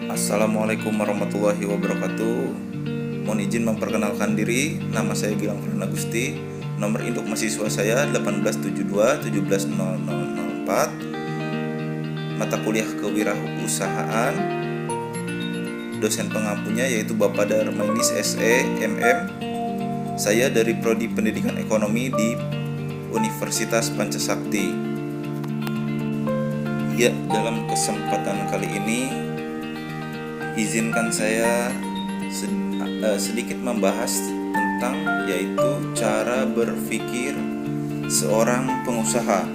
Assalamualaikum warahmatullahi wabarakatuh. Mohon izin memperkenalkan diri. Nama saya Gilang Fernand Agusti. Nomor induk mahasiswa saya 1872 1700004. Mata kuliah kewirausahaan. Dosen pengampunya yaitu Bapak Darmainis SE MM. Saya dari Prodi Pendidikan Ekonomi di Universitas Pancasakti. Ya, dalam kesempatan kali ini izinkan saya sedikit membahas tentang yaitu cara berpikir seorang pengusaha.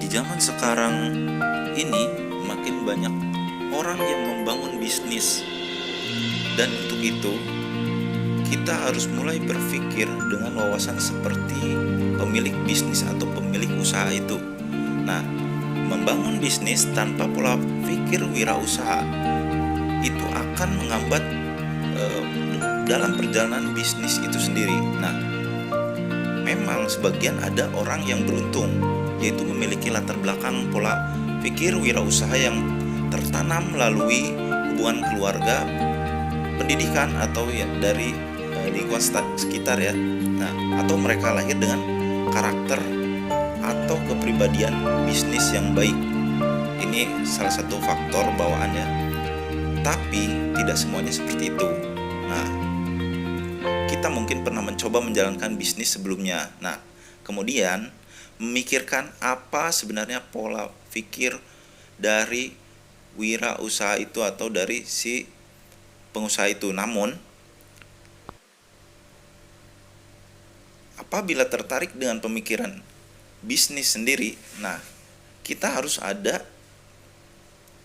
Di zaman sekarang ini makin banyak orang yang membangun bisnis, dan untuk itu kita harus mulai berpikir dengan wawasan seperti pemilik bisnis atau pemilik usaha itu. Nah, membangun bisnis tanpa pola pikir wirausaha itu akan menghambat dalam perjalanan bisnis itu sendiri. Nah, memang sebagian ada orang yang beruntung, yaitu memiliki latar belakang pola pikir wirausaha yang tertanam melalui hubungan keluarga, pendidikan, atau ya dari lingkungan sekitar ya. Nah, atau mereka lahir dengan karakter atau kepribadian bisnis yang baik. Ini salah satu faktor bawaannya. Tapi tidak semuanya seperti itu. Nah, kita mungkin pernah mencoba menjalankan bisnis sebelumnya. Nah, kemudian memikirkan apa sebenarnya pola pikir dari wirausaha itu atau dari si pengusaha itu. Namun, apabila tertarik dengan pemikiran bisnis sendiri, nah, kita harus ada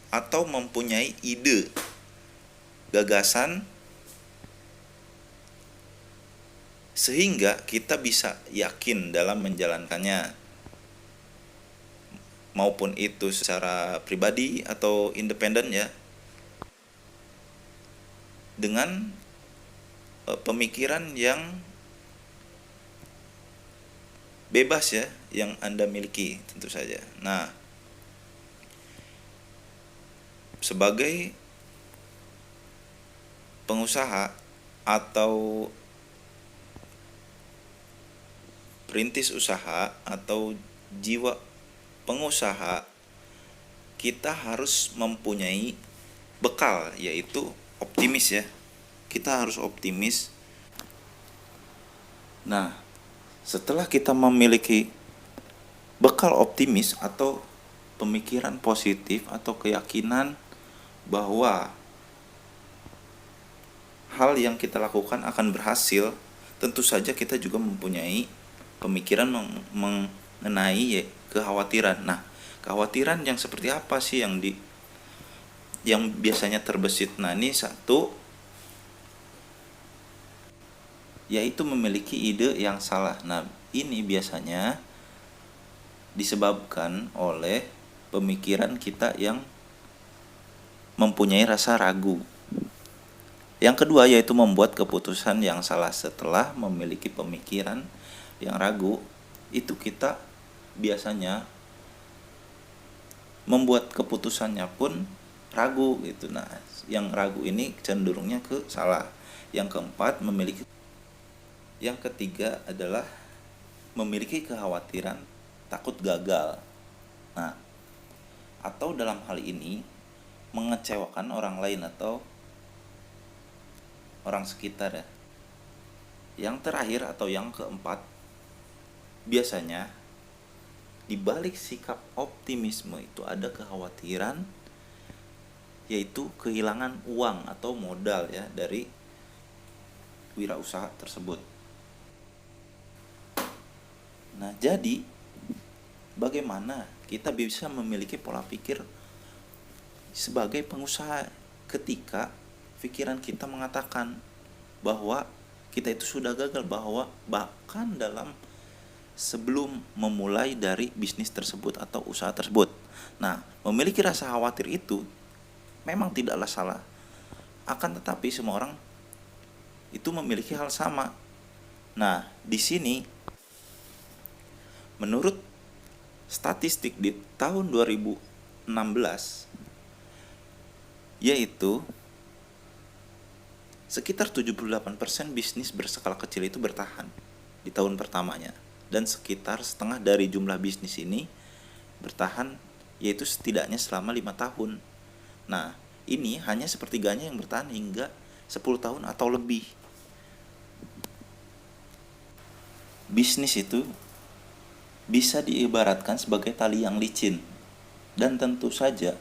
atau mempunyai ide, gagasan, sehingga kita bisa yakin dalam menjalankannya, maupun itu secara pribadi atau independen ya, dengan pemikiran yang bebas ya, yang Anda miliki tentu saja. Nah, sebagai pengusaha atau perintis usaha atau jiwa pengusaha, kita harus mempunyai bekal, yaitu optimis ya. Kita harus optimis. Nah, setelah kita memiliki bekal optimis atau pemikiran positif atau keyakinan bahwa hal yang kita lakukan akan berhasil, tentu saja kita juga mempunyai pemikiran mengenai kekhawatiran. Nah, kekhawatiran yang seperti apa sih yang biasanya terbesit? Nah, ini satu, yaitu memiliki ide yang salah. Nah, ini biasanya disebabkan oleh pemikiran kita yang mempunyai rasa ragu. Yang kedua yaitu membuat keputusan yang salah. Setelah memiliki pemikiran yang ragu, itu kita biasanya membuat keputusannya pun ragu gitu. Nah, yang ragu ini cenderungnya ke salah. Yang keempat, yang ketiga adalah memiliki kekhawatiran takut gagal. Nah, atau dalam hal ini mengecewakan orang lain atau orang sekitar ya. Yang terakhir atau yang keempat, biasanya di balik sikap optimisme itu ada kekhawatiran, yaitu kehilangan uang atau modal ya dari wirausaha tersebut. Nah, jadi bagaimana kita bisa memiliki pola pikir sebagai pengusaha ketika pikiran kita mengatakan bahwa kita itu sudah gagal, bahwa bahkan dalam sebelum memulai dari bisnis tersebut atau usaha tersebut. Nah, memiliki rasa khawatir itu memang tidaklah salah. Akan tetapi semua orang itu memiliki hal sama. Nah, di sini menurut statistik di tahun 2016 yaitu sekitar 78% bisnis berskala kecil itu bertahan di tahun pertamanya, dan sekitar setengah dari jumlah bisnis ini bertahan, yaitu setidaknya selama 5 tahun. Nah, ini hanya sepertiganya yang bertahan hingga 10 tahun atau lebih. Bisnis itu bisa diibaratkan sebagai tali yang licin, dan tentu saja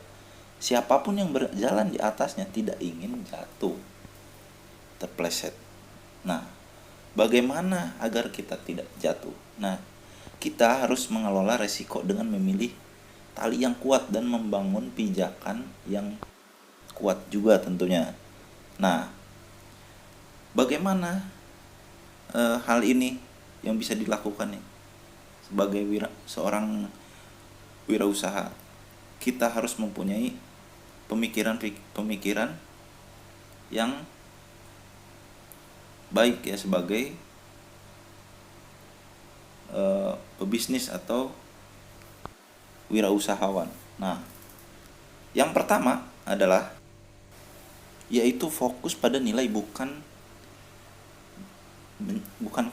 siapapun yang berjalan di atasnya tidak ingin jatuh, terpleset. Nah, bagaimana agar kita tidak jatuh? Nah, kita harus mengelola resiko dengan memilih tali yang kuat dan membangun pijakan yang kuat juga tentunya. Nah, bagaimana hal ini yang bisa dilakukan nih sebagai seorang wirausaha? Kita harus mempunyai pemikiran yang baik ya sebagai pebisnis atau wirausahawan. Nah, yang pertama adalah yaitu fokus pada nilai, bukan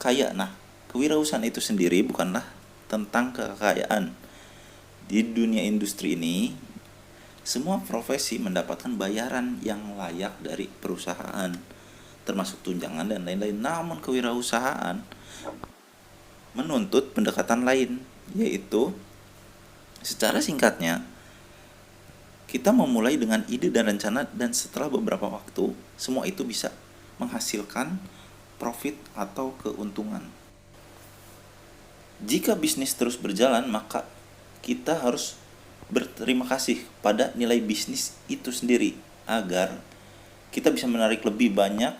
kaya. Nah, kewirausahaan itu sendiri bukanlah tentang kekayaan. Di dunia industri ini, semua profesi mendapatkan bayaran yang layak dari perusahaan, termasuk tunjangan dan lain-lain. Namun kewirausahaan menuntut pendekatan lain, yaitu secara singkatnya, kita memulai dengan ide dan rencana, dan setelah beberapa waktu, semua itu bisa menghasilkan profit atau keuntungan. Jika bisnis terus berjalan, maka kita harus berterima kasih pada nilai bisnis itu sendiri agar kita bisa menarik lebih banyak,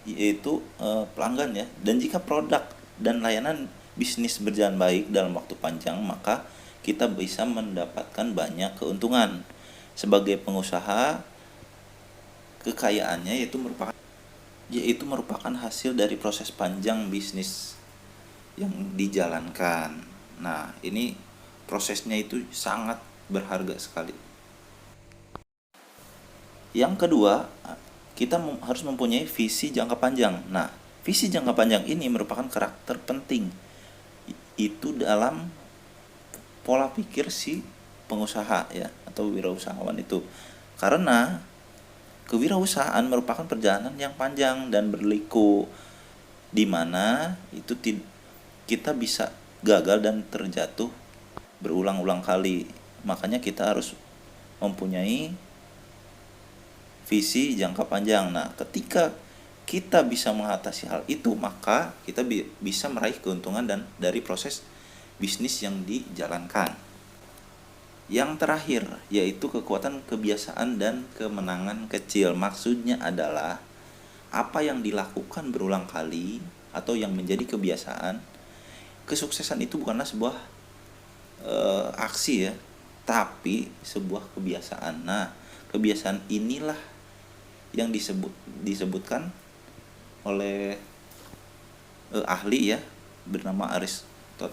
yaitu pelanggan ya. Dan jika produk dan layanan bisnis berjalan baik dalam waktu panjang, maka kita bisa mendapatkan banyak keuntungan. Sebagai pengusaha, kekayaannya yaitu merupakan hasil dari proses panjang bisnis yang dijalankan. Nah, ini prosesnya itu sangat berharga sekali. Yang kedua, kita harus mempunyai visi jangka panjang. Nah, visi jangka panjang ini merupakan karakter penting itu dalam pola pikir si pengusaha ya atau wirausahawan itu. Karena kewirausahaan merupakan perjalanan yang panjang dan berliku, di mana itu kita bisa gagal dan terjatuh berulang-ulang kali. Makanya kita harus mempunyai visi jangka panjang. Nah, ketika kita bisa mengatasi hal itu, maka kita bisa meraih keuntungan dan dari proses bisnis yang dijalankan. Yang terakhir, yaitu kekuatan kebiasaan dan kemenangan kecil. Maksudnya adalah apa yang dilakukan berulang kali atau yang menjadi kebiasaan. Kesuksesan itu bukanlah sebuah aksi ya, tapi sebuah kebiasaan. Nah, kebiasaan inilah yang disebutkan oleh ahli ya bernama Aristotle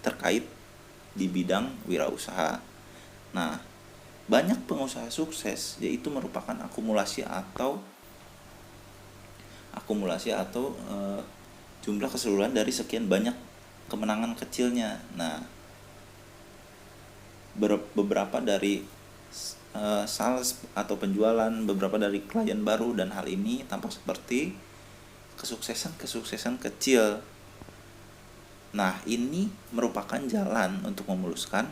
terkait di bidang wirausaha. Nah, banyak pengusaha sukses yaitu merupakan akumulasi atau jumlah keseluruhan dari sekian banyak kemenangan kecilnya. Nah, beberapa dari sales atau penjualan, beberapa dari klien baru, dan hal ini tampak seperti kesuksesan kecil. Nah, ini merupakan jalan untuk memuluskan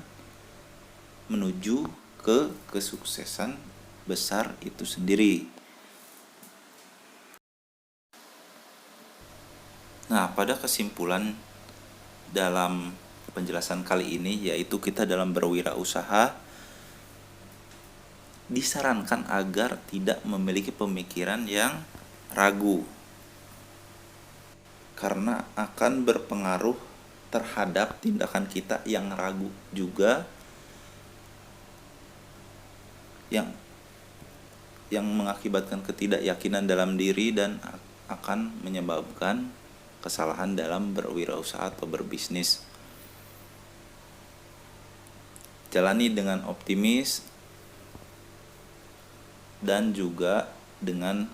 menuju ke kesuksesan besar itu sendiri. Nah, pada kesimpulan dalam penjelasan kali ini, yaitu kita dalam berwirausaha disarankan agar tidak memiliki pemikiran yang ragu, karena akan berpengaruh terhadap tindakan kita yang ragu juga, yang mengakibatkan ketidakyakinan dalam diri dan akan menyebabkan kesalahan dalam berwirausaha atau berbisnis. Jalani dengan optimis dan juga dengan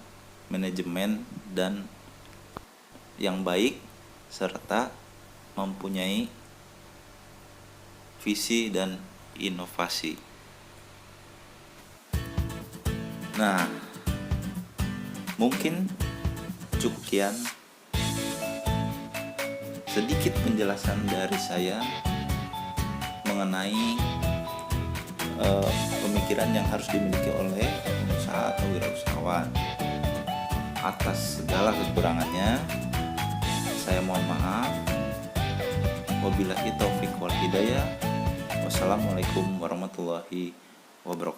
manajemen dan yang baik serta mempunyai visi dan inovasi. Nah, mungkin cukup sekian sedikit penjelasan dari saya mengenai pemikiran yang harus dimiliki oleh pengusaha atau wirausahawan. Atas segala kekurangannya, saya mohon maaf. Wabillahi taufiq wal hidayah. Wassalamualaikum warahmatullahi wabarakatuh.